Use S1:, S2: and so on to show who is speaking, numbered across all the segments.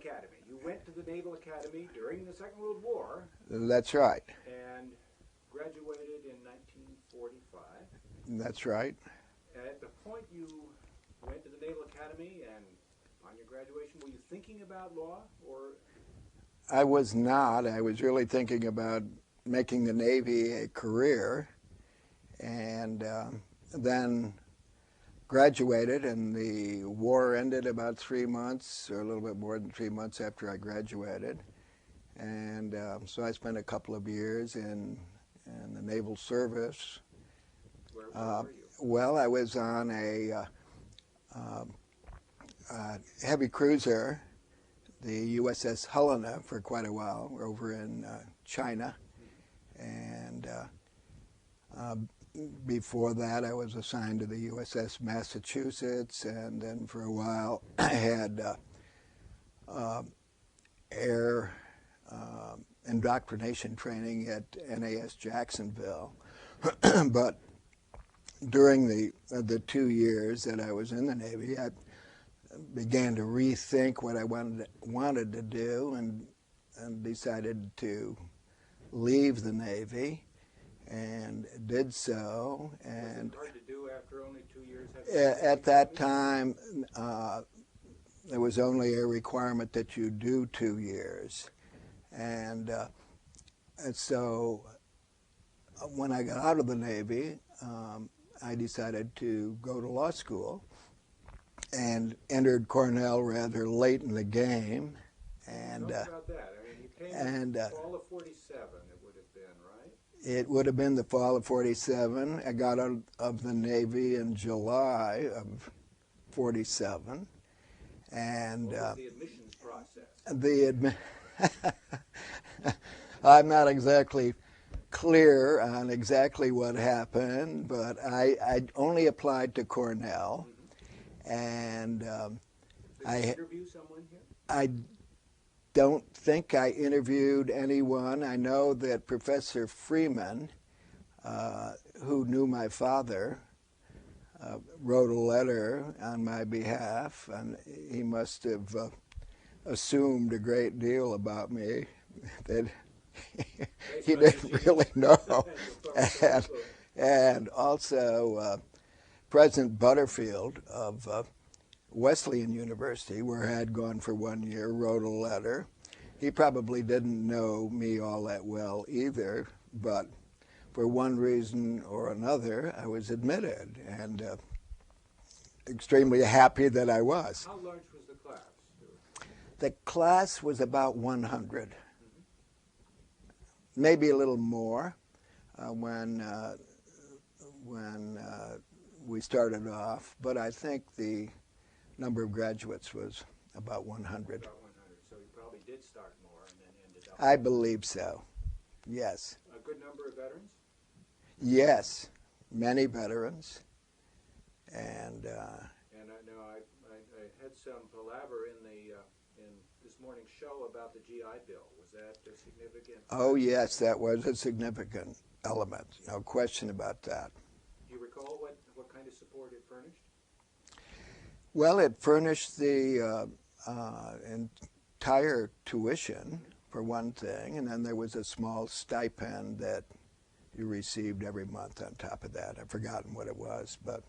S1: Academy. You went to the Naval Academy during the Second World War.
S2: That's right.
S1: And graduated in 1945.
S2: That's right.
S1: At the point you went to the Naval Academy and upon your graduation, were you thinking about law, or?
S2: I was not. I was really thinking about making the Navy a career, and then graduated, and the war ended about 3 months, or a little bit more than 3 months after I graduated. And so I spent a couple of years in the naval service.
S1: Where were you?
S2: Well, I was on a heavy cruiser, the USS Helena, for quite a while. We're over in China. And before that, I was assigned to the USS Massachusetts, and then for a while I had air indoctrination training at NAS Jacksonville. But during the 2 years that I was in the Navy, I began to rethink what I wanted to do, and decided to leave the Navy, and did so. And
S1: was it hard to do after only 2 years?
S2: At that time, there was only a requirement that you do 2 years, and so when I got out of the Navy, I decided to go to law school, and entered Cornell rather late in the game. And
S1: talk about that. I mean, you came in the fall of '47. It would have been, right?
S2: It would have been the fall of '47. I got out of the Navy in July of '47, and
S1: what was the admissions process?
S2: I'm not exactly clear on exactly what happened, but I only applied to Cornell, and
S1: Did you interview someone here?
S2: I don't think I interviewed anyone. I know that Professor Freeman, who knew my father, wrote a letter on my behalf, and he must have assumed a great deal about me that he didn't really know. And also President Butterfield of Wesleyan University, where I had gone for 1 year, wrote a letter. He probably didn't know me all that well either, but for one reason or another, I was admitted, and extremely happy that I was.
S1: How large was the class?
S2: The class was about 100, maybe a little more when we started off, but I think the number of graduates was about 100.
S1: About 100, so you probably did start more and then ended up.
S2: I believe so, yes.
S1: A good number of veterans?
S2: Yes, many veterans, and
S1: I know I had some palaver in this morning's show about the GI Bill. Was that significant?
S2: oh yes, that was a significant element, no question about that.
S1: Do you recall what kind of support it furnished?
S2: Well, it furnished the entire tuition, for one thing, and then there was a small stipend that you received every month on top of that. I've forgotten what it was, but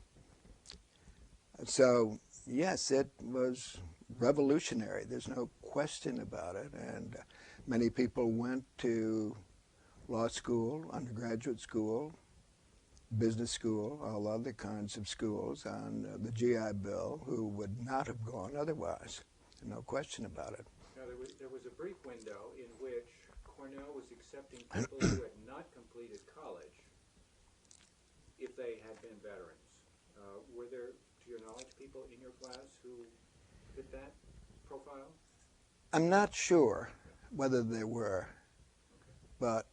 S2: so yes, it was revolutionary. There's no question about it, and many people went to law school, undergraduate school, business school, all other kinds of schools on the GI Bill, who would not have gone otherwise. No question about it.
S1: Now, there was a brief window in which Cornell was accepting people who had not completed college if they had been veterans. Were there, to your knowledge, people in your class who fit that profile?
S2: I'm not sure whether there were, but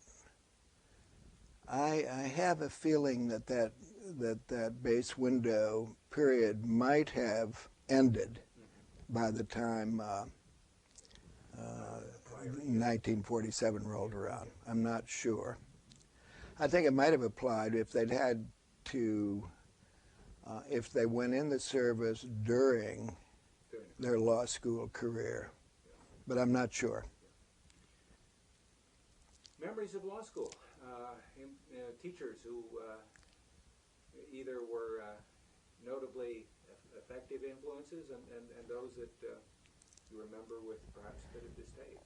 S2: I have a feeling that base window period might have ended by the time 1947 rolled around. I'm not sure. I think it might have applied if they'd had to, if they went in the service during their law school career. but I'm not sure.
S1: Memories of law school, teachers who either were notably effective influences and those that you remember with perhaps a bit of distaste.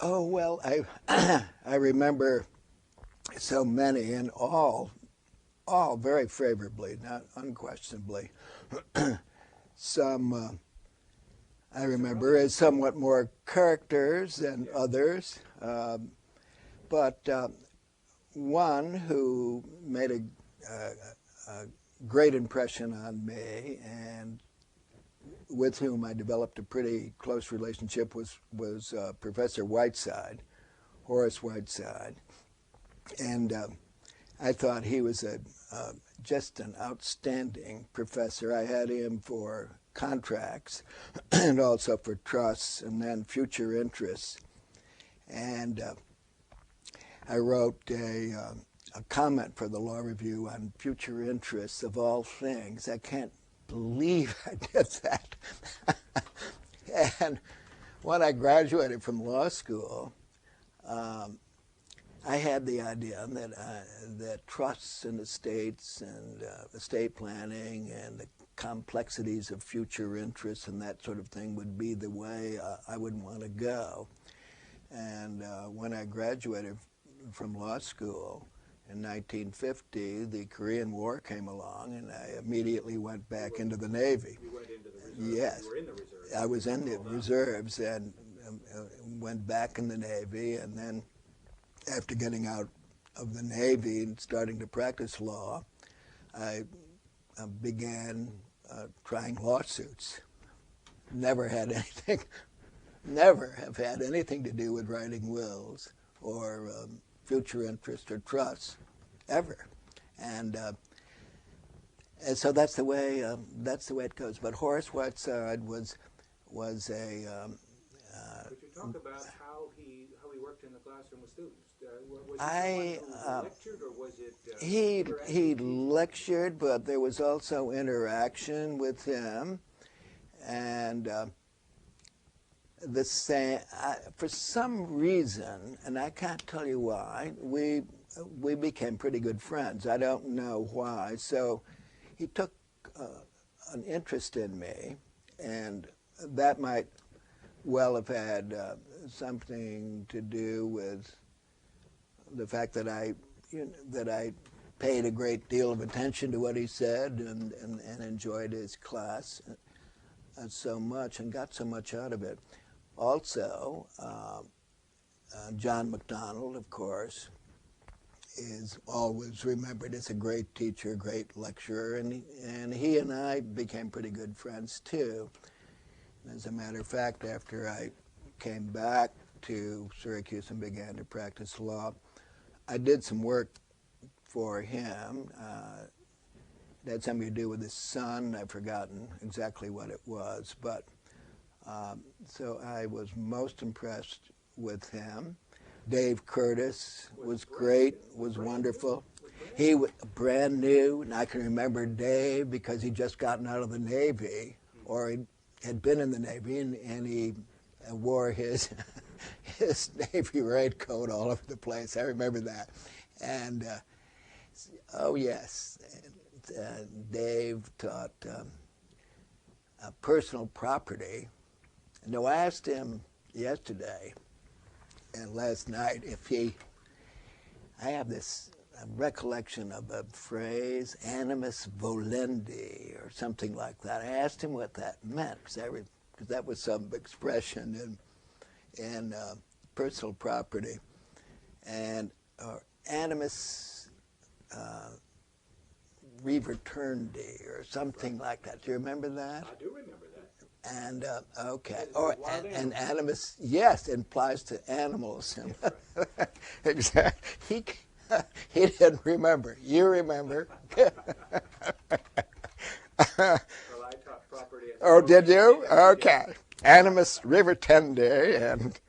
S2: Oh, well, I remember so many, and all very favorably, not unquestionably. Some I remember as somewhat more characters than others, but one who made a great impression on me and with whom I developed a pretty close relationship was Professor Whiteside, Horace Whiteside, and I thought he was just an outstanding professor. I had him for contracts and also for trusts and then future interests, and I wrote a comment for the Law Review on future interests of all things. I can't believe I did that. And when I graduated from law school, I had the idea that trusts and estates and estate planning and the complexities of future interests and that sort of thing would be the way I would want to go. And when I graduated from law school in 1950, the Korean War came along, and I immediately went back into the Navy.
S1: You went into the reserves?
S2: Yes.
S1: You were in the reserves?
S2: I was in the reserves and went back in the Navy, and then after getting out of the Navy and starting to practice law, I began trying lawsuits. Never have had anything to do with writing wills or future interest or trusts, ever. And so that's the way it goes. But Horace Whiteside was a.
S1: Could you talk about how he worked in the classroom with students? Was
S2: I
S1: he someone who lectured, or was it
S2: he lectured, but there was also interaction with him, and the same. For some reason, and I can't tell you why, we became pretty good friends. I don't know why. So he took an interest in me, and that might well have had something to do with the fact that I paid a great deal of attention to what he said and enjoyed his class so much and got so much out of it. Also, John MacDonald, of course, is always remembered as a great teacher, great lecturer, and he and I became pretty good friends too. As a matter of fact, after I came back to Syracuse and began to practice law, I did some work for him. It had something to do with his son. I've forgotten exactly what it was, but so I was most impressed with him. Dave Curtis was great, was wonderful. He was brand new, and I can remember Dave because he'd just gotten out of the Navy, or he had been in the Navy, and he wore his Navy raincoat all over the place. I remember that. And, oh yes, Dave taught personal property. And I asked him yesterday and last night if I have this recollection of a phrase, animus volendi, or something like that. I asked him what that meant, because that was some expression in personal property. And animus revertendi, or something like that. Do you remember that?
S1: I do remember that.
S2: And okay, and animus, yes, implies to animals. Exactly. He didn't remember. You remember.
S1: Well, I taught property.
S2: Oh, did you? Okay. Animus revertendi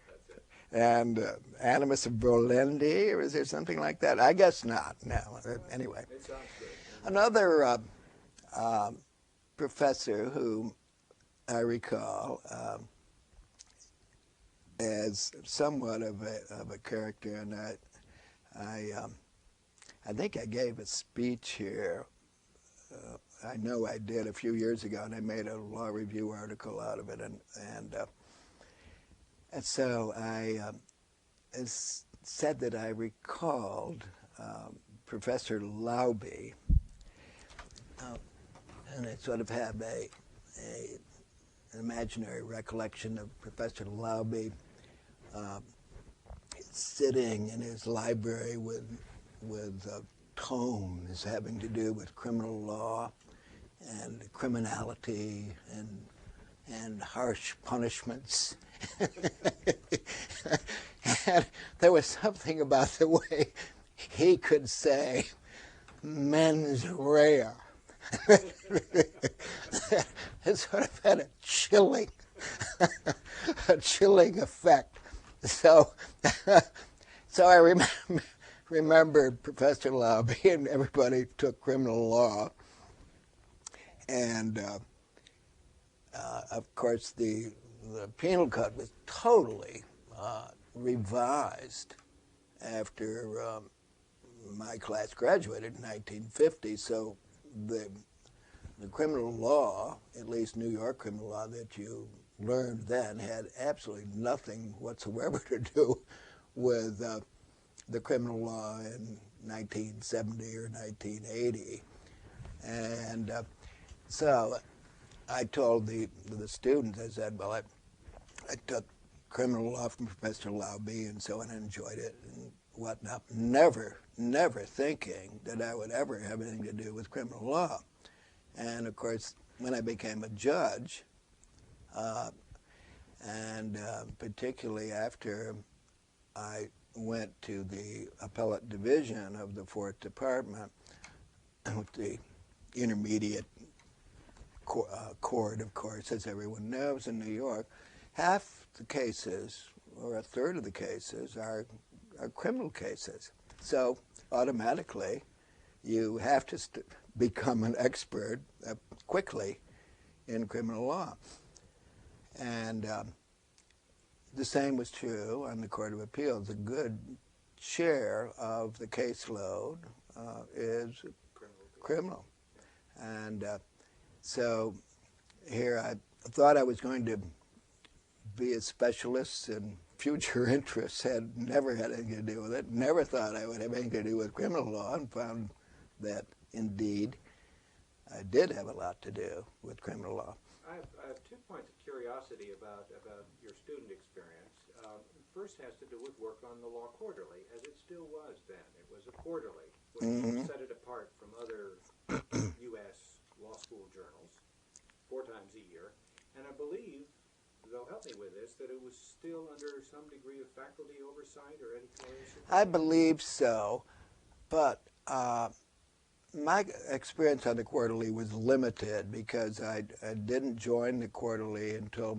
S2: and animus volendi, or is there something like that? I guess not. No. Anyway.
S1: It sounds good.
S2: Another professor who I recall as somewhat of a character, and I think I gave a speech here. I know I did a few years ago, and I made a law review article out of it, and so I said that I recalled Professor Laube, and I sort of have an imaginary recollection of Professor Laube sitting in his library with tomes having to do with criminal law and criminality and harsh punishments. And there was something about the way he could say mens rea. It sort of had a chilling effect. So I remembered Professor Laube, and everybody took criminal law, and of course the penal code was totally revised after my class graduated in 1950. So the criminal law, at least New York criminal law, that you learned then had absolutely nothing whatsoever to do with the criminal law in 1970 or 1980. And so I told the students, I said, well, I took criminal law from Professor Laube and so on, and enjoyed it and whatnot, never thinking that I would ever have anything to do with criminal law. And of course, when I became a judge, and particularly after I went to the appellate division of the Fourth Department, the intermediate court, of course, as everyone knows in New York, half the cases, or a third of the cases, are criminal cases. So automatically, you have to become an expert quickly in criminal law. And the same was true on the Court of Appeals. A good share of the caseload is criminal. And so here I thought I was going to be a specialist in future interests, had never had anything to do with it, never thought I would have anything to do with criminal law, and found that indeed I did have a lot to do with criminal law.
S1: I have 2 points of curiosity about your student experience. First has to do with work on the Law Quarterly, as it still was then. It was a quarterly, which set it apart from other U.S. law school journals, 4 times a year. And I believe, they'll help me with this, that it was still under some degree of faculty oversight or editorial?
S2: I believe so, but my experience on the Quarterly was limited because I didn't join the Quarterly until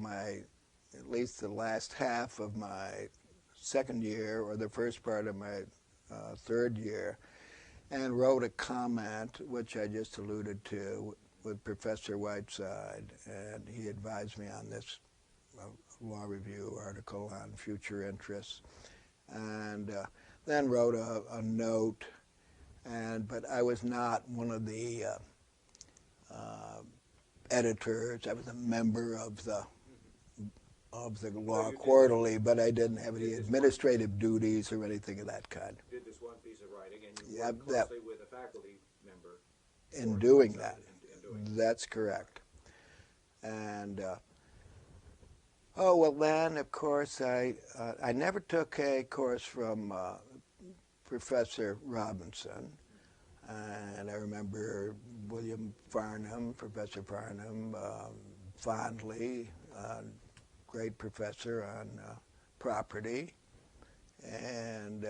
S2: at least the last half of my second year or the first part of my third year, and wrote a comment, which I just alluded to, with Professor Whiteside, and he advised me on this law review article on future interests, and then wrote a note. But I was not one of the editors. I was a member of the Law Quarterly, but I didn't have any administrative duties or anything of that kind.
S1: You did this one piece of writing, and you worked closely with a faculty member
S2: in doing that. That's correct. And then of course I never took a course from Professor Robinson, and I remember William Farnham, Professor Farnham, fondly, great professor on property. And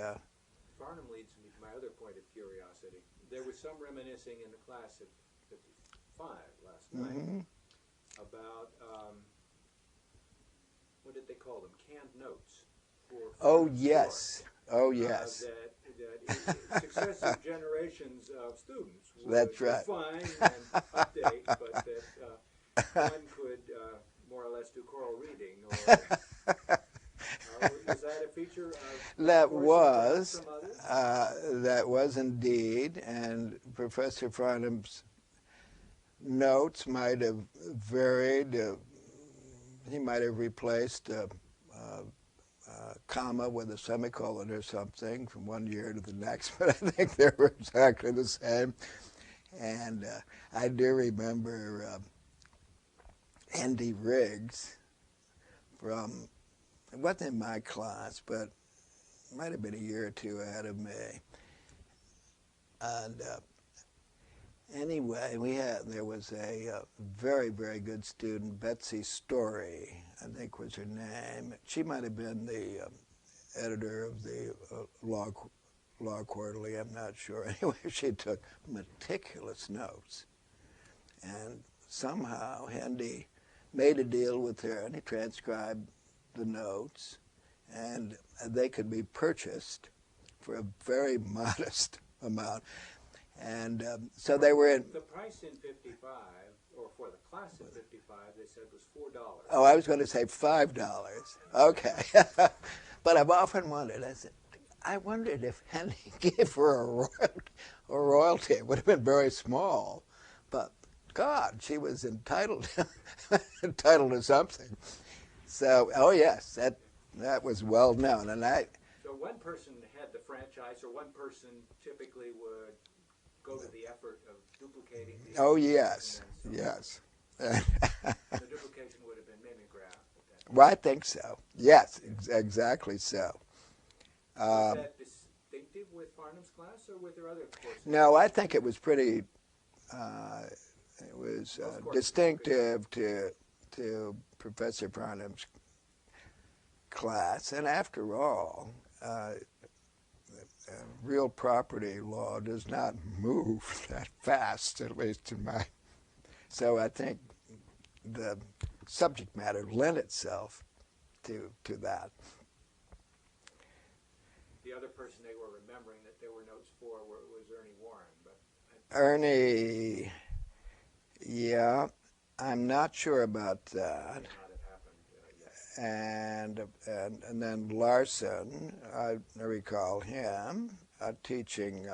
S1: Farnham leads me to my other point of curiosity. There was some reminiscing in the class of 55 last night about, what did they call them, canned notes.
S2: Oh, yes. Oh, yes.
S1: That successive generations of students would
S2: That's right.
S1: refine and update, but that one could more or less do choral reading or feature of
S2: That
S1: courses
S2: was,
S1: from others?
S2: that was indeed, and Professor Farnham's notes might have varied. He might have replaced a comma with a semicolon or something from one year to the next, but I think they were exactly the same. And I do remember Andy Riggs from, it wasn't in my class, but it might have been a year or two ahead of me. And anyway, there was a very, very good student, Betsy Story, I think was her name. She might have been the editor of the Law Quarterly, I'm not sure. Anyway, she took meticulous notes. And somehow Andy made a deal with her, and he transcribed the notes, and they could be purchased for a very modest amount. And so they were in...
S1: The price in 55, or for the class in 55, they said was $4.
S2: Oh, I was going to say $5. Okay. But I've often wondered, I wondered if Henry gave her a royalty. It would have been very small. But God, she was entitled to something. So, oh yes, that was well known. And
S1: So one person had the franchise, or one person typically would go to the effort of duplicating the...
S2: Oh yes, yes.
S1: The duplication would have been mimeograph.
S2: Well, I think so. Yes, exactly so.
S1: Was that distinctive with Farnham's class, or were there other courses?
S2: No, I think it was pretty... it was distinctive to Professor Farnham's class. And after all, real property law does not move that fast, at least in my... So I think the subject matter lent itself to that.
S1: The other person they were remembering that there were notes for was Ernie Warren. But
S2: Ernie, yeah, I'm not sure about that. And then Larson, I recall him teaching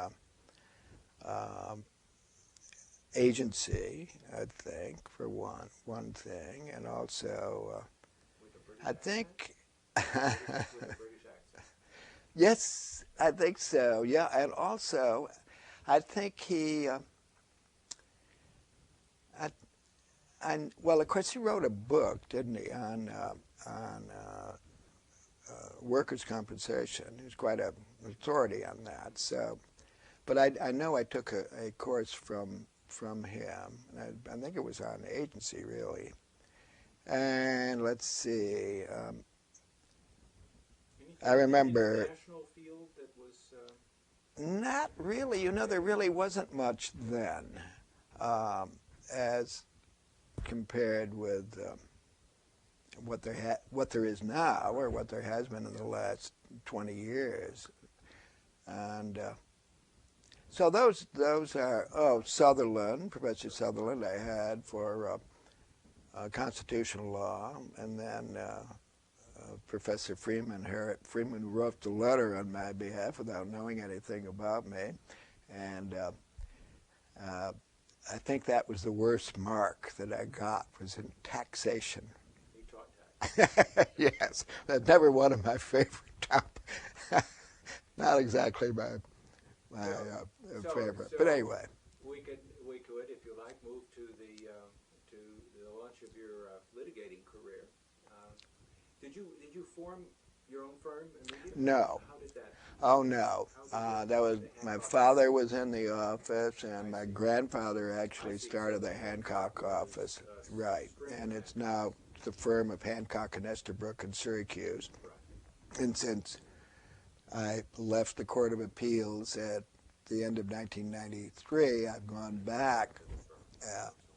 S2: agency, I think, for one thing, and also I think yes, I think so. Yeah, and also I think he. Well, of course, he wrote a book, didn't he, on workers' compensation. He was quite an authority on that. So, but I know I took a course from him. I think it was on agency, really. And let's see. I remember.
S1: National field that was.
S2: Not really. You know, there really wasn't much then, as compared with what there is now, or what there has been in the last 20 years. And so those are Sutherland, Professor Sutherland I had for constitutional law, and then Professor Freeman, Harriet Freeman, who wrote the letter on my behalf without knowing anything about me. And I think that was the worst mark that I got, was in taxation.
S1: He taught tax.
S2: Yes, that's never one of my favorite topics. Not exactly my favorite, but anyway.
S1: We could, if you like, move to the launch of your litigating career. Did you form your own firm immediately?
S2: No.
S1: How did that?
S2: Oh no, that was my father was in the office, and my grandfather actually started the Hancock office, right? And it's now the firm of Hancock and Estabrook in Syracuse. And since I left the Court of Appeals at the end of 1993, I've gone back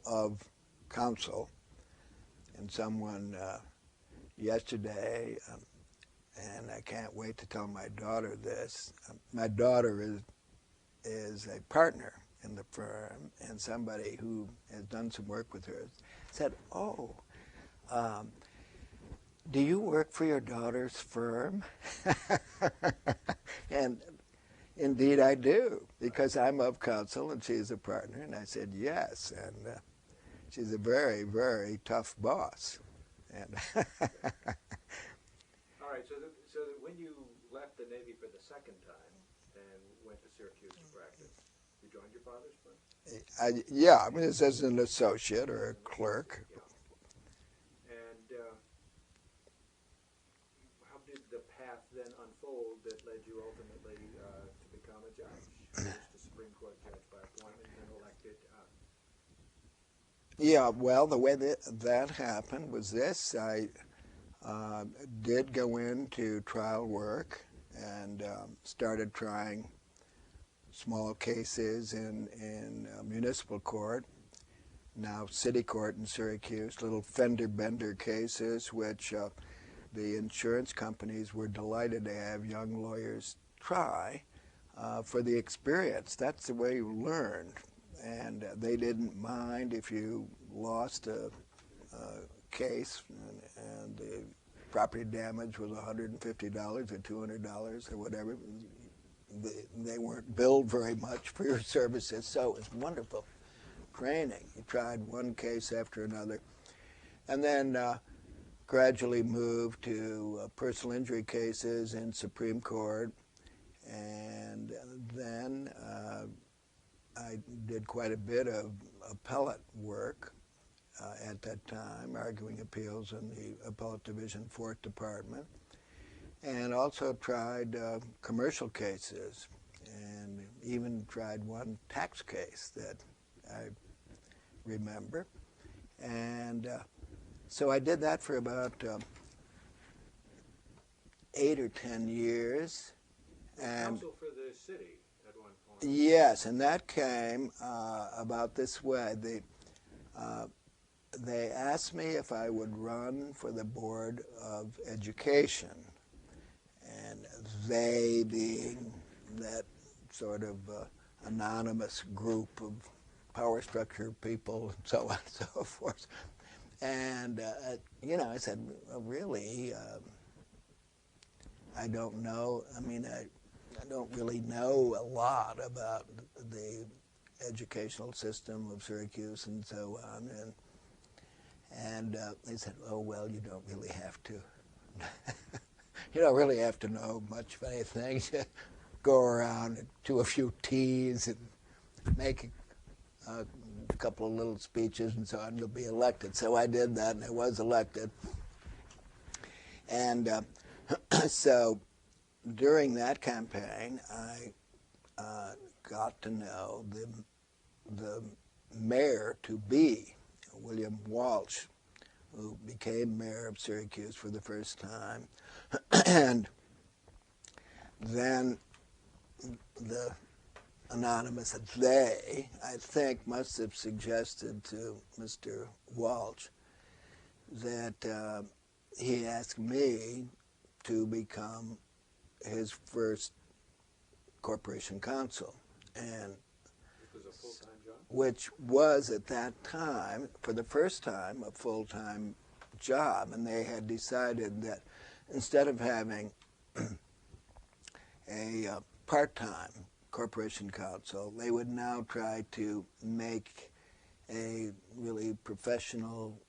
S2: of counsel, and someone yesterday. And I can't wait to tell my daughter this. My daughter is a partner in the firm, and somebody who has done some work with her said, "Oh, do you work for your daughter's firm? And indeed I do, because I'm of counsel and she's a partner. And I said, yes. And she's a very, very tough boss. And
S1: All right, so that when you left the Navy for the second time and went to Syracuse to practice, you joined your father's firm?
S2: yeah, I mean, it's as an associate or a clerk.
S1: Yeah. And how did the path then unfold that led you ultimately to become a judge? First a Supreme Court judge by appointment, then elected.
S2: Yeah, well, the way that happened was this. I did go into trial work and started trying small cases in municipal court, now city court in Syracuse, little fender bender cases, which the insurance companies were delighted to have young lawyers try for the experience. That's the way you learn. And they didn't mind if you lost a case and the property damage was $150 or $200 or whatever. They weren't billed very much for your services, so it was wonderful training. You tried one case after another. And then gradually moved to personal injury cases in Supreme Court. And then I did quite a bit of appellate work at that time, arguing appeals in the Appellate Division, 4th Department, and also tried commercial cases, and even tried one tax case that I remember. And so I did that for about 8 or 10 years. And
S1: Counsel for the city at one point.
S2: yes, and that came about this way. They asked me if I would run for the Board of Education, and they being that sort of anonymous group of power structure people and so on and so forth. And, I said, well, really, I don't know. I mean, I don't really know a lot about the educational system of Syracuse and so on. And they said, oh, well, you don't really have to. You don't really have to know much of anything. Go around to a few teas and make a couple of little speeches and so on, you'll be elected. So I did that, and I was elected. And so during that campaign, I got to know the mayor-to-be, William Walsh, who became mayor of Syracuse for the first time. And then the anonymous they, I think, must have suggested to Mr. Walsh that he asked me to become his first corporation counsel, and
S1: Which was a full-time job?
S2: which was at that time, for the first time, a full-time job. And they had decided that instead of having a part-time corporation counsel, they would now try to make a really professional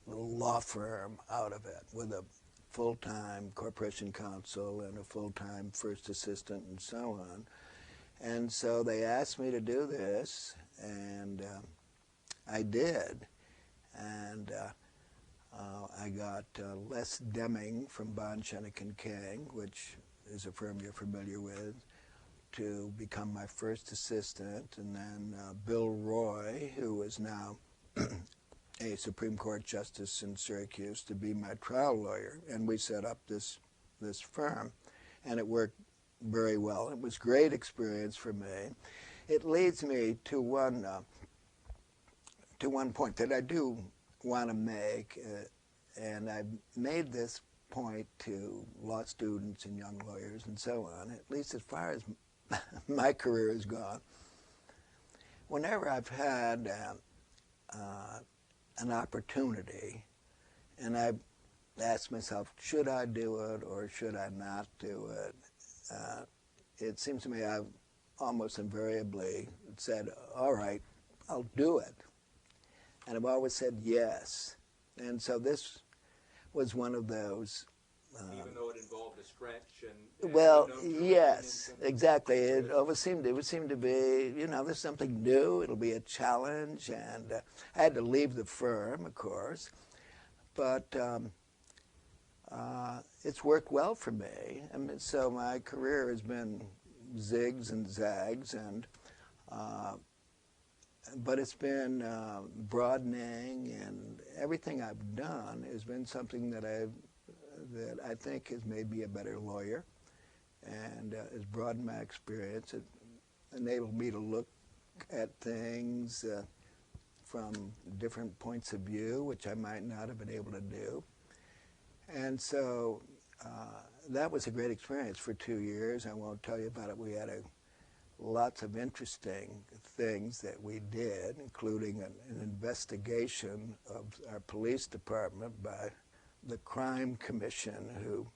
S2: little law firm out of it, with a full-time corporation counsel and a full-time first assistant and so on. And so they asked me to do this, and I did. And I got Les Deming from Bond, Schoeneck & King, which is a firm you're familiar with, to become my first assistant, and then Bill Roy, who is now a Supreme Court justice in Syracuse, to be my trial lawyer. And we set up this firm, and it worked very well. It was a great experience for me. It leads me to one point that I do want to make, and I've made this point to law students and young lawyers and so on, at least as far as my career has gone. Whenever I've had an opportunity, and I've asked myself, should I do it or should I not do it? It seems to me I've almost invariably said, all right, I'll do it. And I've always said yes. And so this was one of those.
S1: Even though it involved a stretch and
S2: Well,
S1: unknown terrain
S2: yes,
S1: and
S2: exactly. It always seemed to be, there's something new. It'll be a challenge, and I had to leave the firm, of course, but it's worked well for me. I mean, so my career has been zigs and zags, and but it's been broadening, and everything I've done has been something that I think has made me a better lawyer, and has broadened my experience. It enabled me to look at things from different points of view, which I might not have been able to do. And so that was a great experience for 2 years. I won't tell you about it. We had lots of interesting things that we did, including an investigation of our police department by the Crime Commission, who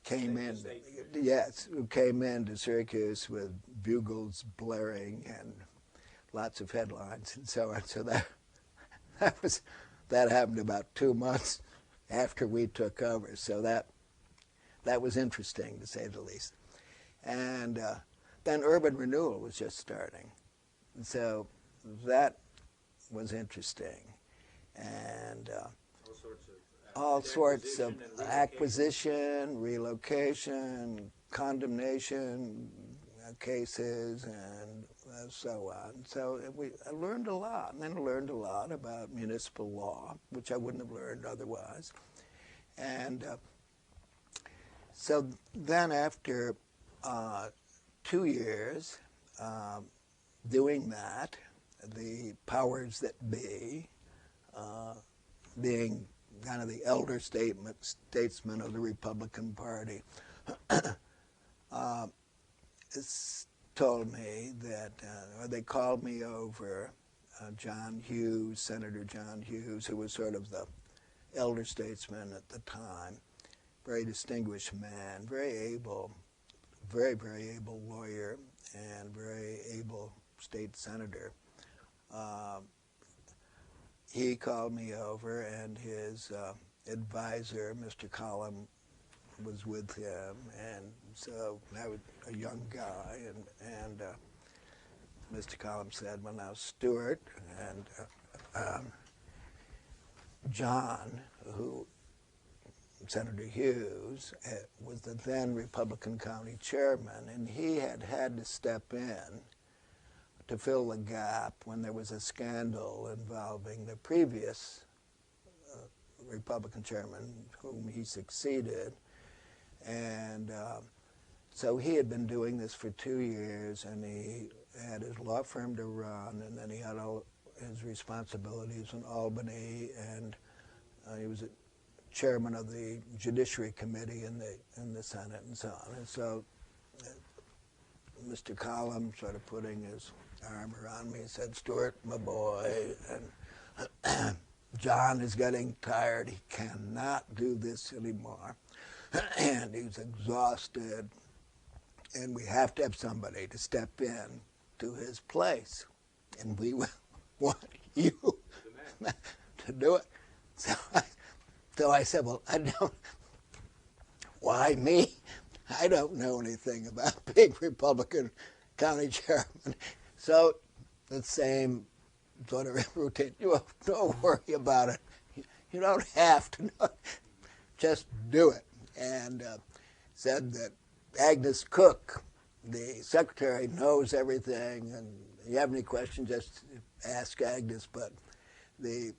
S2: came who came into Syracuse with bugles blaring and lots of headlines and so on. So that happened about 2 months after we took over. So that was interesting, to say the least. And then urban renewal was just starting, and so that was interesting, and all sorts of acquisition, relocation, condemnation cases, and so on. So I learned a lot, and then I learned a lot about municipal law, which I wouldn't have learned otherwise. And so then after 2 years doing that, the powers that be, being kind of the elder statesmen of the Republican Party, told me that, or they called me over, John Hughes, Senator John Hughes, who was sort of the elder statesman at the time, very distinguished man, very able, very, very able lawyer, and very able state senator. He called me over, and his advisor, Mr. Collum, was with him, and so I was a young guy, and Mr. Collum said, well, now Stewart and John, who Senator Hughes was the then Republican county chairman, and he had to step in to fill the gap when there was a scandal involving the previous Republican chairman whom he succeeded. And so he had been doing this for 2 years, and he had his law firm to run, and then he had all his responsibilities in Albany, and he was chairman of the Judiciary Committee in the Senate and so on. And so Mr. Collum started putting his arm around me and said, Stewart, my boy, and John is getting tired. He cannot do this anymore. And he's exhausted. And we have to have somebody to step in to his place. And we want you to do it. So I said, well, why me? I don't know anything about being Republican county chairman. So the same sort of routine. Don't worry about it. You don't have to know. Just do it. And said that Agnes Cook, the secretary, knows everything, and if you have any questions, just ask Agnes. But the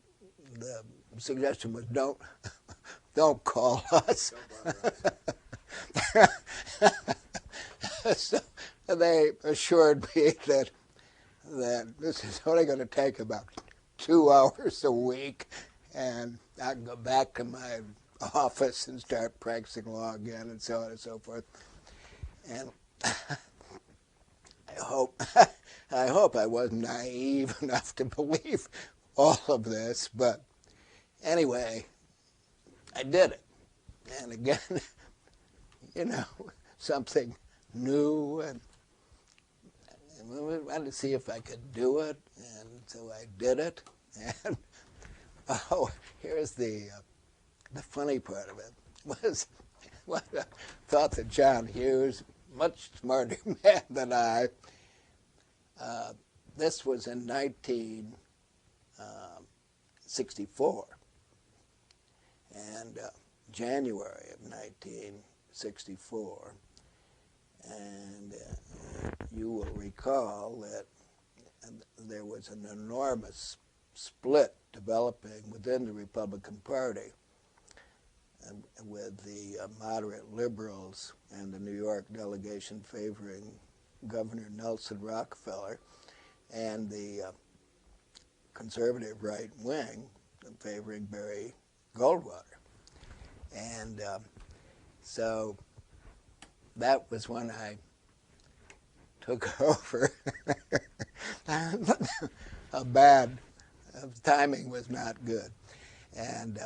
S2: suggestion was don't call us. So they assured me that this is only going to take about 2 hours a week, and I can go back to my office and start practicing law again, and so on and so forth. And I hope I wasn't naive enough to believe all of this, but anyway, I did it. And again, you know, something new, and I wanted to see if I could do it, and so I did it. And oh, here's the funny part of it was what I thought that John Hughes, much smarter man than I, this was in 1964, and January of 1964, and you will recall that there was an enormous split developing within the Republican Party, with the moderate liberals and the New York delegation favoring Governor Nelson Rockefeller, and the conservative right wing favoring Barry Goldwater. And so that was when I took over. Timing was not good. And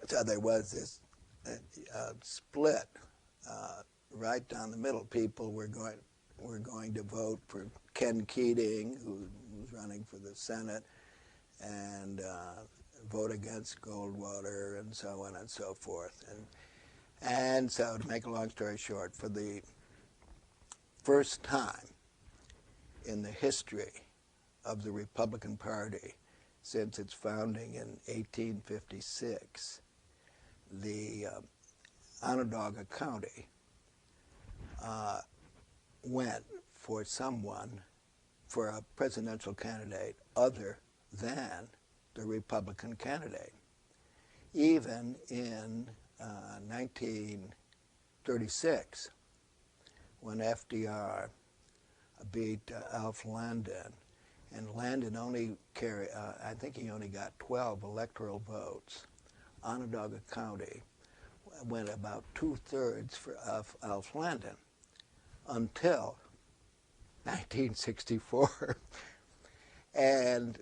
S2: so there was this split right down the middle. People were going to vote for Ken Keating, who was running for the Senate, and vote against Goldwater, and so on and so forth. And so, to make a long story short, for the first time in the history of the Republican Party since its founding in 1856, the Onondaga County went for a presidential candidate other than the Republican candidate. Even in 1936, when FDR beat Alf Landon, and Landon only I think he only got 12 electoral votes, Onondaga County went about 2/3 for Alf Landon until 1964. And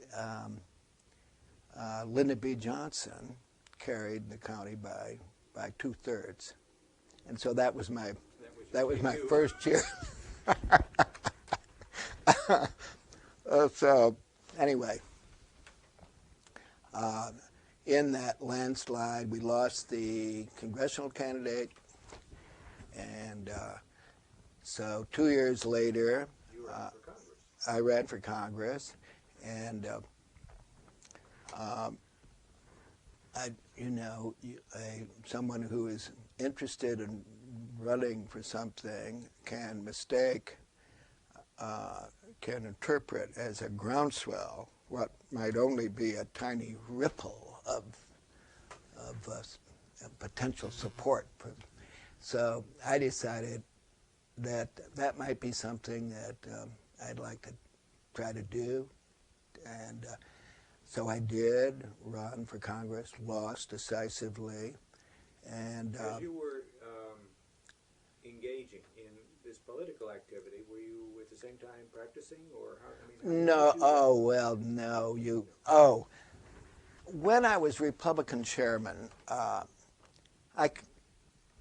S2: Lyndon B. Johnson carried the county by 2/3. And so that was my first year. So anyway, in that landslide, we lost the congressional candidate, and so 2 years later, I ran for Congress, and someone who is interested in running for something can interpret as a groundswell what might only be a tiny ripple of potential support. So I decided that might be something that I'd like to try to do, and so I did run for Congress, lost decisively, and
S1: as you were engaging in this political activity, were you at the same time practicing, or how?
S2: No. Oh well, no. When I was Republican chairman,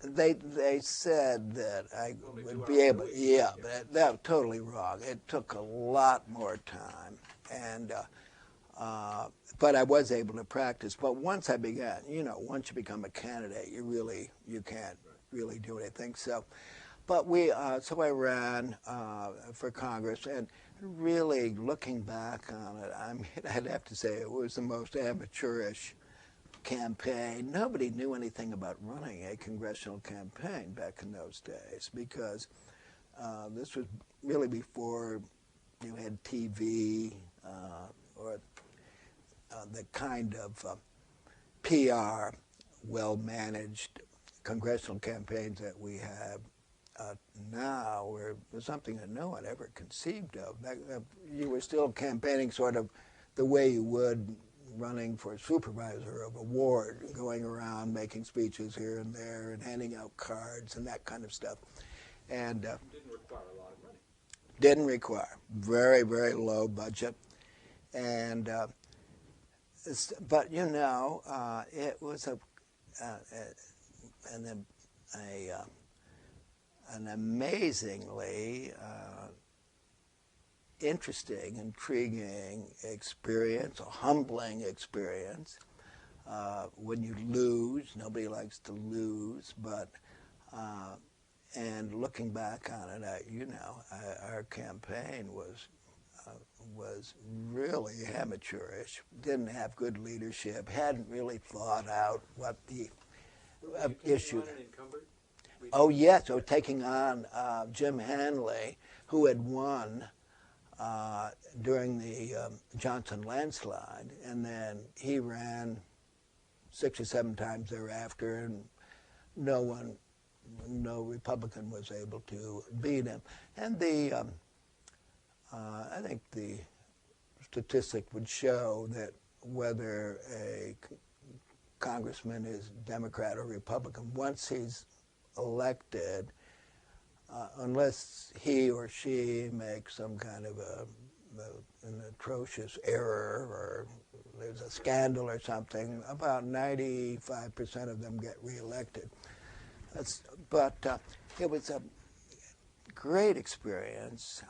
S2: they said that I would be able. Yeah, but that was totally wrong. It took a lot more time, and but I was able to practice. But once I began, once you become a candidate, you can't really do anything. So, but so I ran for Congress, and really looking back on it, I'd have to say it was the most amateurish campaign. Nobody knew anything about running a congressional campaign back in those days, because this was really before you had TV or the kind of PR, well-managed congressional campaigns that we have now, were something that no one ever conceived of. You were still campaigning sort of the way you would running for supervisor of a ward, going around making speeches here and there and handing out cards and that kind of stuff. And
S1: didn't require a lot of money.
S2: Didn't require. Very, very low budget. And but it was and then an amazingly interesting, intriguing experience, a humbling experience. When you lose, nobody likes to lose, but and looking back on it, our campaign was really amateurish. Didn't have good leadership. Hadn't really thought out what the issue. Oh yes, so taking on Jim Hanley, who had won during the Johnson landslide, and then he ran 6 or 7 times thereafter, and no Republican was able to beat him. And I think the statistic would show that whether a congressman is Democrat or Republican, once he's elected, unless he or she makes some kind of an atrocious error or there's a scandal or something, about 95% of them get reelected. But it was a great experience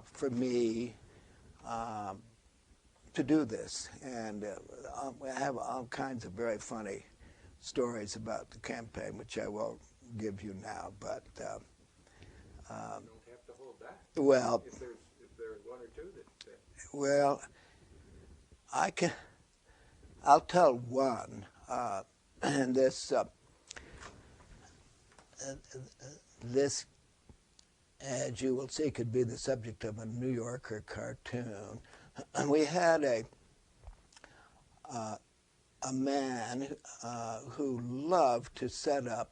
S2: for me to do this, and I have all kinds of very funny stories about the campaign, which I won't give you now, but
S1: you don't have to hold back.
S2: Well,
S1: if there's one or two that
S2: well, I'll tell one, and this as you will see, could be the subject of a New Yorker cartoon. And we had a man who loved to set up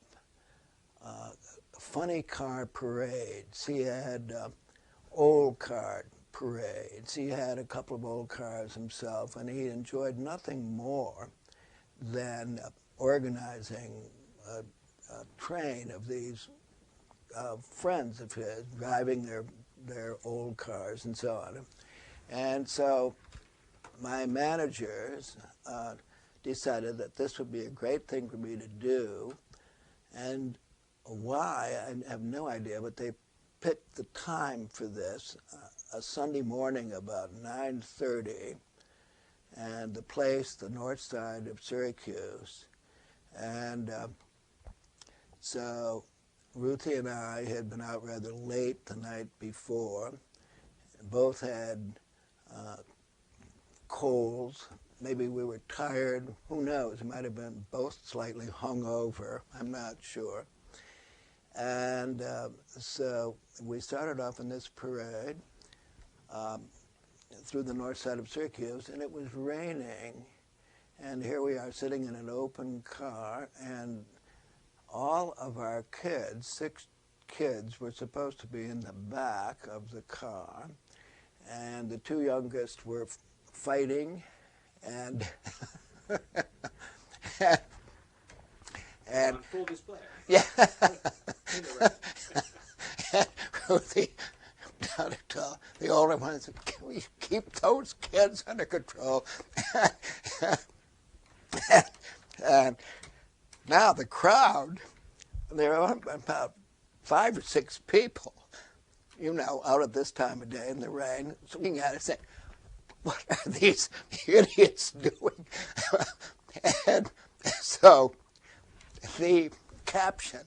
S2: funny car parades. He had old car parades. He had a couple of old cars himself, and he enjoyed nothing more than organizing a train of these friends of his, driving their old cars and so on. And so my managers decided that this would be a great thing for me to do. And why, I have no idea, but they picked the time for this, a Sunday morning about 9:30, and the place, the north side of Syracuse. And so Ruthie and I had been out rather late the night before. Both had colds. Maybe we were tired. Who knows? It might have been both slightly hungover. I'm not sure. And so we started off in this parade through the north side of Syracuse, and it was raining. And here we are sitting in an open car, and all of our kids, 6 kids, were supposed to be in the back of the car, and the 2 youngest were fighting, and
S1: on full display.
S2: Yeah. And Ruthie, down to the older one, said, "Can we keep those kids under control?" And now the crowd, there are about 5 or 6 people, out at this time of day in the rain, looking at it saying, "What are these idiots doing?" And so the caption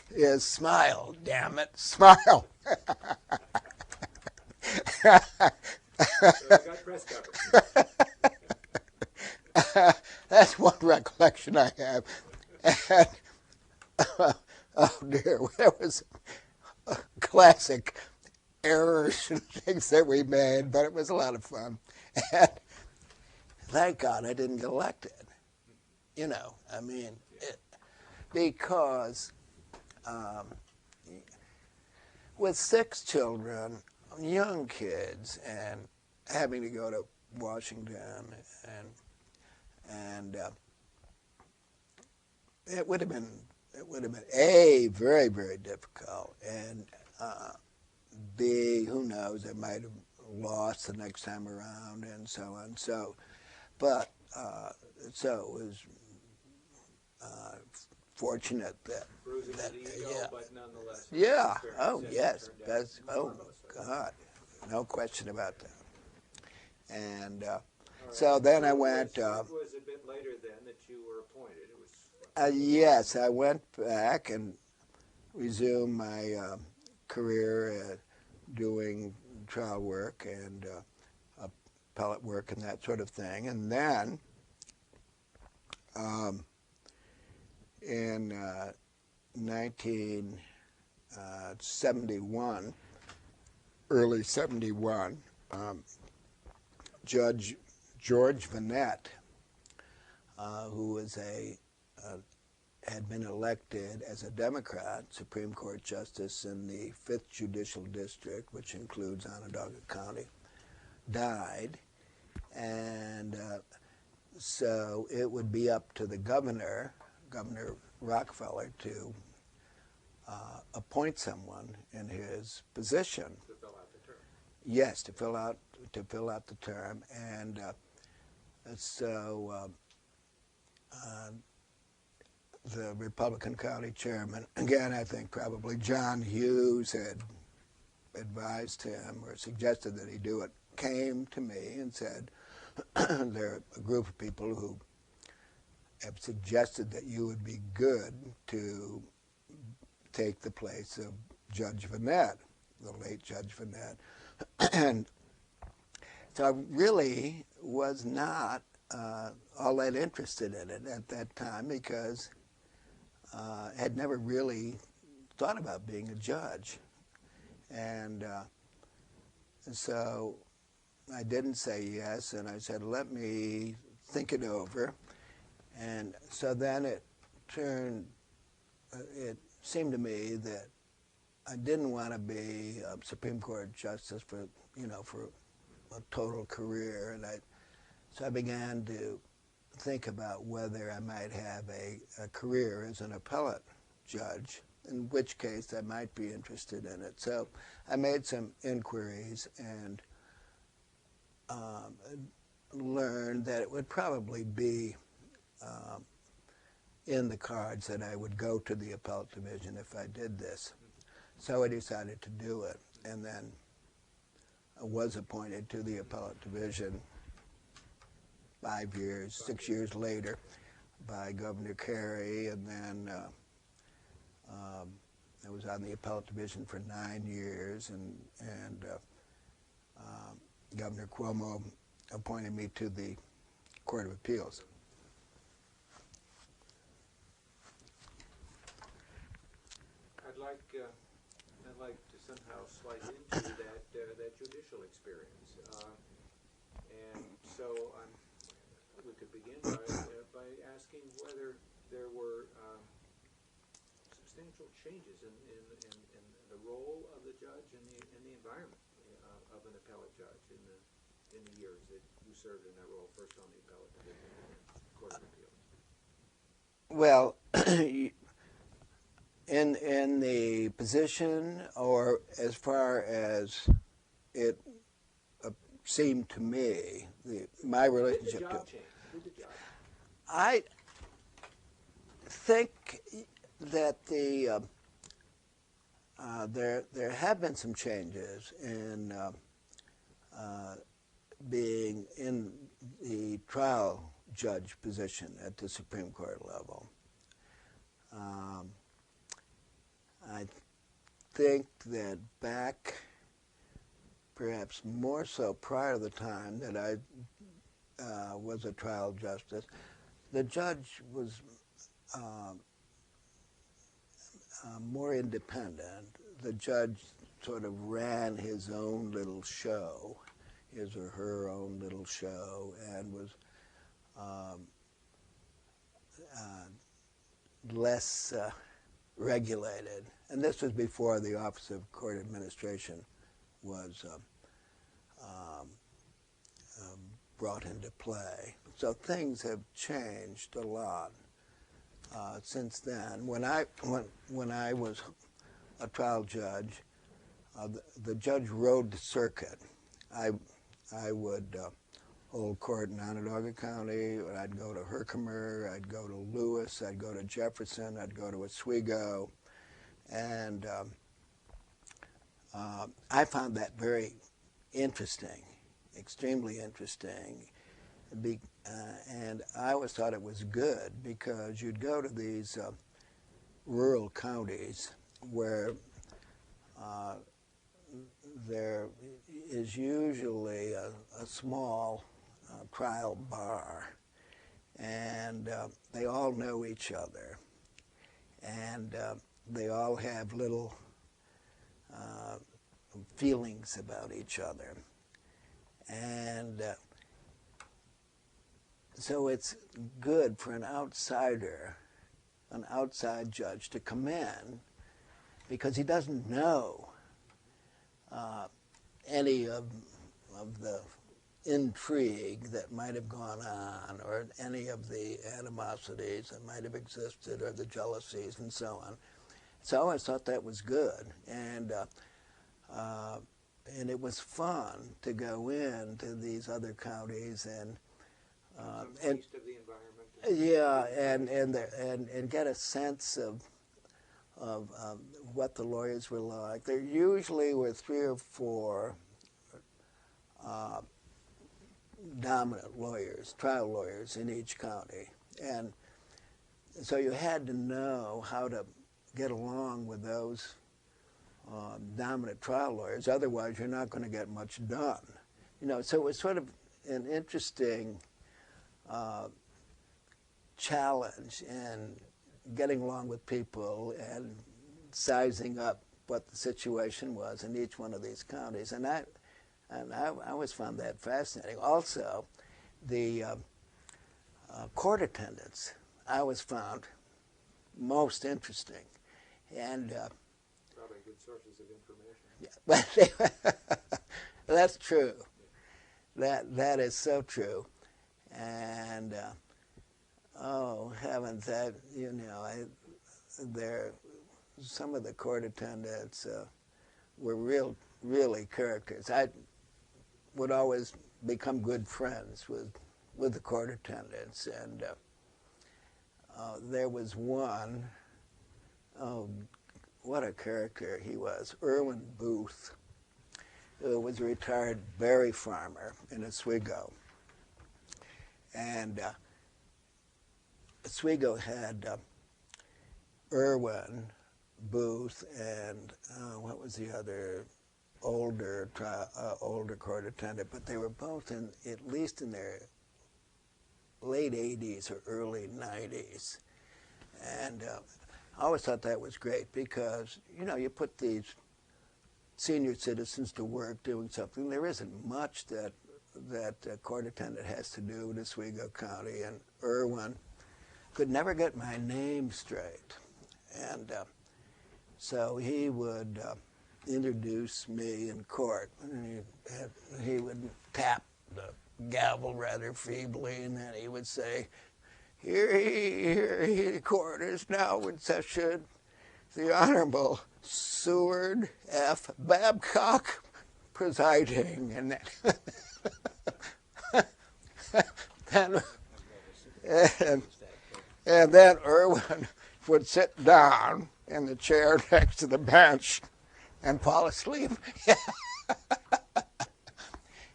S2: is, "Smile, damn it, smile."
S1: So we got press coverage.
S2: That's one recollection I have. And, oh dear, there was classic errors and things that we made, but it was a lot of fun. And thank God I didn't get elected. Because with 6 children, young kids, and having to go to Washington, and it would have been A, very, very difficult, and B, who knows, I might have lost the next time around, and so on. So, but So it was fortunate that.
S1: Bruising
S2: that
S1: the ego,
S2: yeah.
S1: but nonetheless.
S2: Yeah.
S1: experience
S2: Oh,
S1: that
S2: yes.
S1: turned out
S2: That's. Oh,
S1: marvelous.
S2: God. No question about that. And
S1: All right.
S2: so then I
S1: it
S2: went.
S1: was a bit later then that you were appointed. It was.
S2: Yes, I went back and resumed my career doing trial work and appellate work and that sort of thing. And then in 1971, early 71, Judge George Vanette, who was had been elected as a Democrat Supreme Court Justice in the 5th Judicial District, which includes Onondaga County, died. And so it would be up to the governor, Governor Rockefeller, to appoint someone in his position.
S1: To fill out the term.
S2: Yes, to fill out the term. And so the Republican county chairman, again, I think probably John Hughes had advised him or suggested that he do it, came to me and said, there are a group of people who have suggested that you would be good to take the place of Judge Vanette, the late Judge Vanette. And so I really was not all that interested in it at that time because I had never really thought about being a judge. And so I didn't say yes, and I said, let me think it over. And so then it seemed to me that I didn't want to be a Supreme Court justice for a total career, and so I began to think about whether I might have a career as an appellate judge, in which case I might be interested in it. So I made some inquiries and learned that it would probably be in the cards that I would go to the appellate division if I did this. So I decided to do it, and then I was appointed to the appellate division 6 years later by Governor Carey, and then I was on the appellate division for 9 years, and Governor Cuomo appointed me to the Court of Appeals.
S1: I'd like to somehow slide into that judicial experience, and so we could begin by asking whether there were substantial changes in the role of the judge and the environment of an appellate judge in the years that you served in that role, first on the appellate division and then Court of Appeals.
S2: Well, in the position, or as far as it seemed to me, my relationship
S1: to it. Did the job?
S2: I think that there have been some changes in being in the trial judge position at the Supreme Court level. I think that back, perhaps more so prior to the time that I was a trial justice, the judge was more independent. The judge sort of ran his own little show, his or her own little show, and was less regulated. And this was before the Office of Court Administration was brought into play. So things have changed a lot since then. When I was a trial judge, the judge rode the circuit. I would old court in Onondaga County. I'd go to Herkimer, I'd go to Lewis, I'd go to Jefferson, I'd go to Oswego. And I found that very interesting, extremely interesting. And I always thought it was good because you'd go to these rural counties where there is usually a small trial bar, and they all know each other, and they all have little feelings about each other. And so it's good for an outsider, an outside judge, to come in because he doesn't know any of the intrigue that might have gone on, or any of the animosities that might have existed, or the jealousies and so on. So I always thought that was good, and it was fun to go into these other counties and
S1: taste of the environment.
S2: And get a sense of what the lawyers were like. There usually were 3 or 4 dominant lawyers, trial lawyers in each county, and so you had to know how to get along with those dominant trial lawyers. Otherwise, you're not going to get much done. So it was sort of an interesting challenge in getting along with people and sizing up what the situation was in each one of these counties. And I always found that fascinating. Also, the court attendants I always found most interesting. And
S1: probably good sources of information.
S2: That's true. That is so true. And oh heavens, some of the court attendants were really characters. I would always become good friends with the court attendants, and there was one. Oh, what a character he was! Irwin Booth, who was a retired berry farmer in Oswego, and Oswego had Irwin Booth and what was the other older court attendant, but they were both at least in their late 80s or early 90s, and I always thought that was great because you put these senior citizens to work doing something. There isn't much that a court attendant has to do in Oswego County, and Irwin could never get my name straight, and so he would introduce me in court, and he would tap the gavel rather feebly, and then he would say, "Here, court is now in session. The Honorable Stewart F. Babcock presiding," and then Irwin would sit down in the chair next to the bench and fall asleep.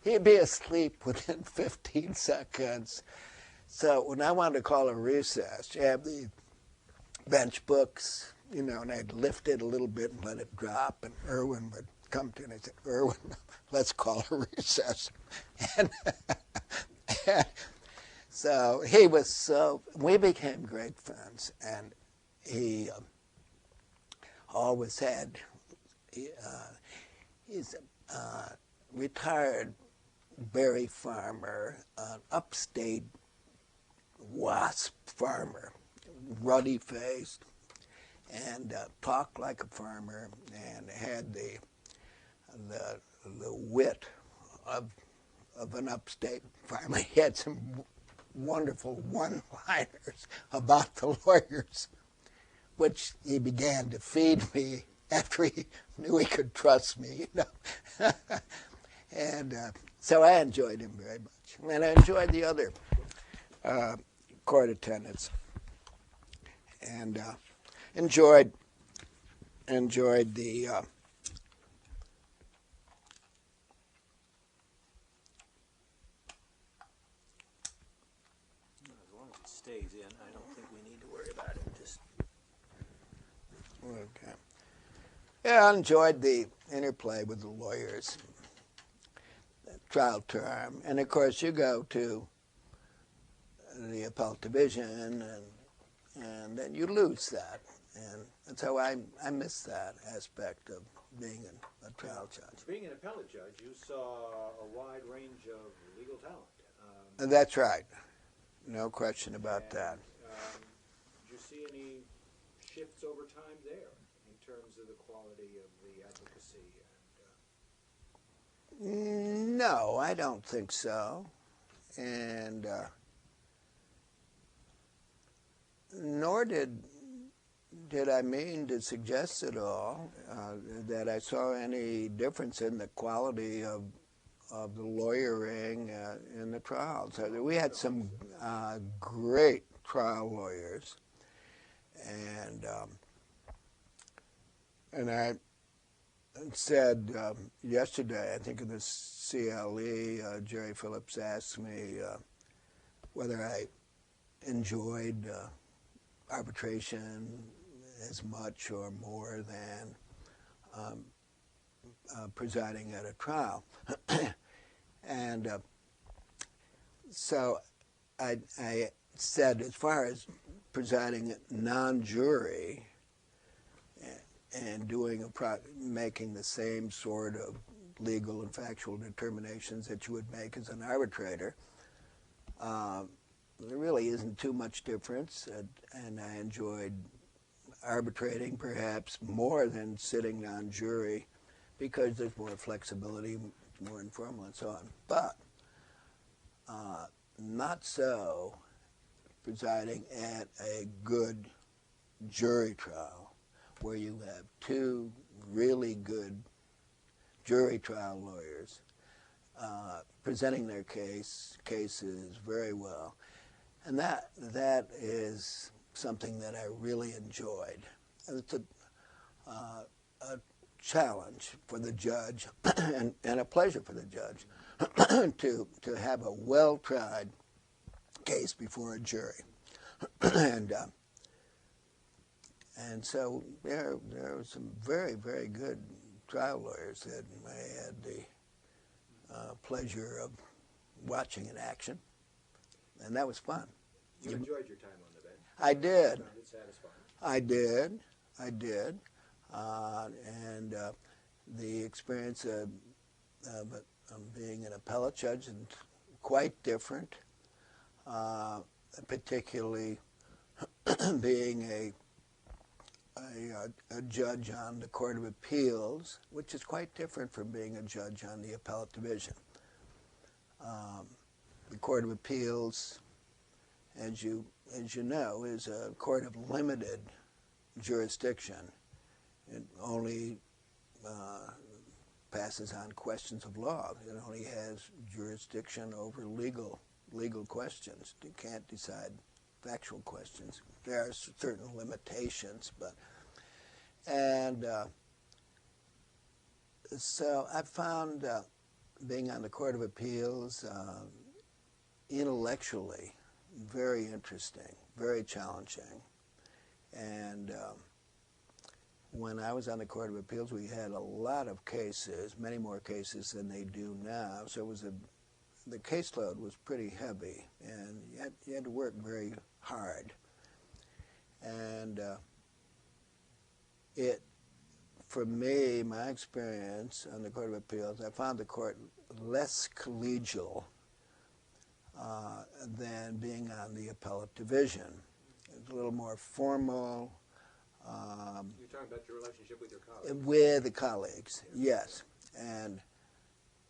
S2: He'd be asleep within 15 seconds. So when I wanted to call a recess, you have the bench books, and I'd lift it a little bit and let it drop, and Irwin would come to me and say, "Irwin, let's call a recess." And so we became great friends, and he always had, he's a retired berry farmer, an upstate wasp farmer, ruddy-faced, and talked like a farmer, and had the wit of an upstate farmer. He had some wonderful one-liners about the lawyers, which he began to feed me after he knew he could trust me, And So I enjoyed him very much. And I enjoyed the other court attendants. And enjoyed the
S3: As long as it stays in, I don't think we need to worry about it. Just
S2: okay. Yeah, I enjoyed the interplay with the lawyers, the trial term, and of course you go to the appellate division, and then you lose that, and so I miss that aspect of being a trial judge.
S1: Being an appellate judge, you saw a wide range of legal talent.
S2: That's right, no question about that.
S1: Did you see any shifts over time there in terms of the quality of the advocacy?
S2: No, I don't think so, and nor did I mean to suggest at all that I saw any difference in the quality of the lawyering in the trials. We had some great trial lawyers, and I said yesterday, I think in the CLE, Jerry Phillips asked me whether I enjoyed arbitration as much or more than presiding at a trial. And so I said, as far as presiding non-jury and making the same sort of legal and factual determinations that you would make as an arbitrator, there really isn't too much difference, and I enjoyed arbitrating perhaps more than sitting non-jury because there's more flexibility, more informal and so on. But not so presiding at a good jury trial where you have two really good jury trial lawyers presenting their cases very well. And that is something that I really enjoyed. And it's a challenge for the judge and a pleasure for the judge to have a well-tried case before a jury. And so there were some very, very good trial lawyers that I had the pleasure of watching in action. And that was fun.
S1: You enjoyed your time on the bench?
S2: I did.
S1: You found it satisfying?
S2: I did. And the experience of being an appellate judge is quite different, particularly being a judge on the Court of Appeals, which is quite different from being a judge on the appellate division. The Court of Appeals, as you know, is a court of limited jurisdiction. It only passes on questions of law. It only has jurisdiction over legal questions. It can't decide factual questions. There are certain limitations, so I found being on the Court of Appeals intellectually very interesting, very challenging. And when I was on the Court of Appeals, we had a lot of cases, many more cases than they do now. So the caseload was pretty heavy, and you had to work very hard. And for me, my experience on the Court of Appeals, I found the court less collegial than being on the appellate division. It was a little more formal.
S1: You're talking about your relationship with your colleagues?
S2: With the colleagues, yes. And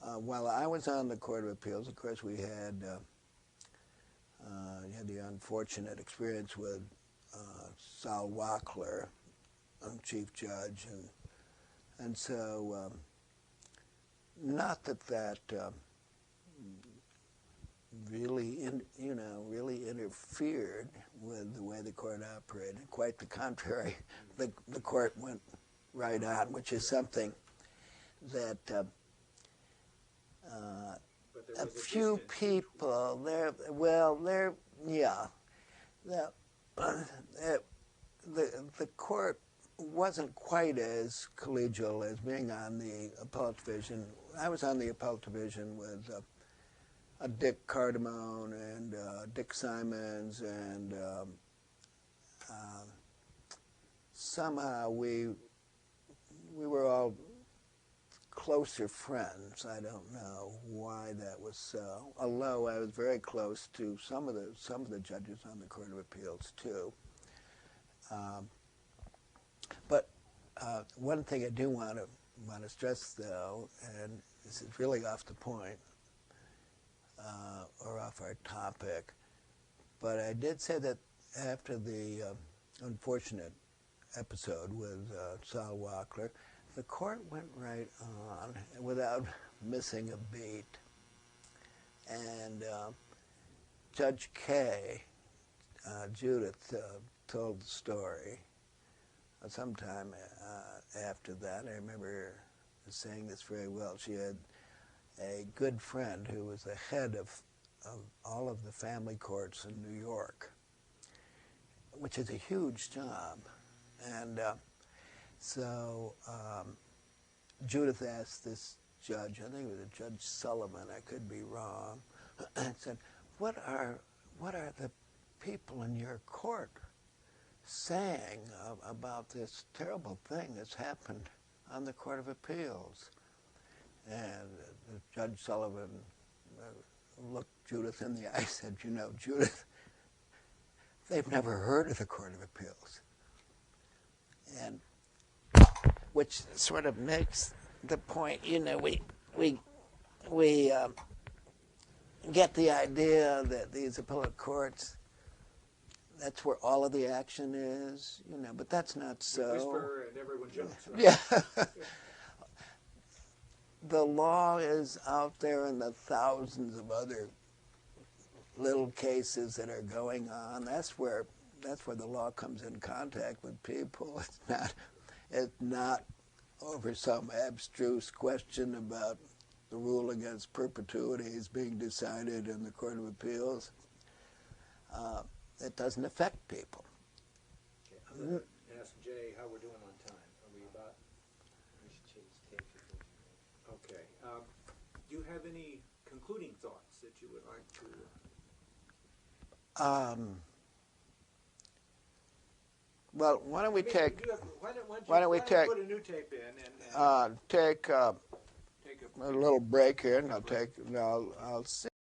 S2: while I was on the Court of Appeals, of course, we had the unfortunate experience with Sal Wackler, Chief Judge, and so not that really, really interfered with the way the court operated. Quite the contrary, the court went right on, which is something that
S1: But there
S2: a
S1: was
S2: few
S1: distance
S2: people the court wasn't quite as collegial as being on the appellate division. I was on the appellate division with Dick Cardamone and Dick Simons, and somehow we were all closer friends. I don't know why that was so. Although I was very close to some of the judges on the Court of Appeals too. But one thing I do want to stress, though, and this is really off the point or off our topic, but I did say that after the unfortunate episode with Sal Wackler, the court went right on without missing a beat. And Judge Kay, Judith, told the story sometime after that. I remember saying this very well. She had a good friend who was the head of all of the family courts in New York, which is a huge job. And so Judith asked this judge, I think it was a Judge Sullivan, I could be wrong, and said, what are the people in your court saying about this terrible thing that's happened on the Court of Appeals? And Judge Sullivan looked Judith in the eye and said, you know, Judith, they've never heard of the Court of Appeals. And which sort of makes the point, you know, we get the idea that these appellate courts, that's where all of the action is, you know, but that's not so.
S1: whisper and everyone jumps. Right?
S2: Yeah. The law is out there in the thousands of other little cases that are going on. That's where the law comes in contact with people. It's not over some abstruse question about the rule against perpetuity is being decided in the Court of Appeals. It doesn't affect people.
S1: Okay. I'm going to ask Jay how we're doing on time. Are we about?
S3: We should change tapes.
S1: Okay. Do you have any concluding thoughts that you would like to?
S2: Well, why don't we take?
S1: Why don't we put a new tape in and
S2: take
S1: take
S2: a little break here, and I'll see.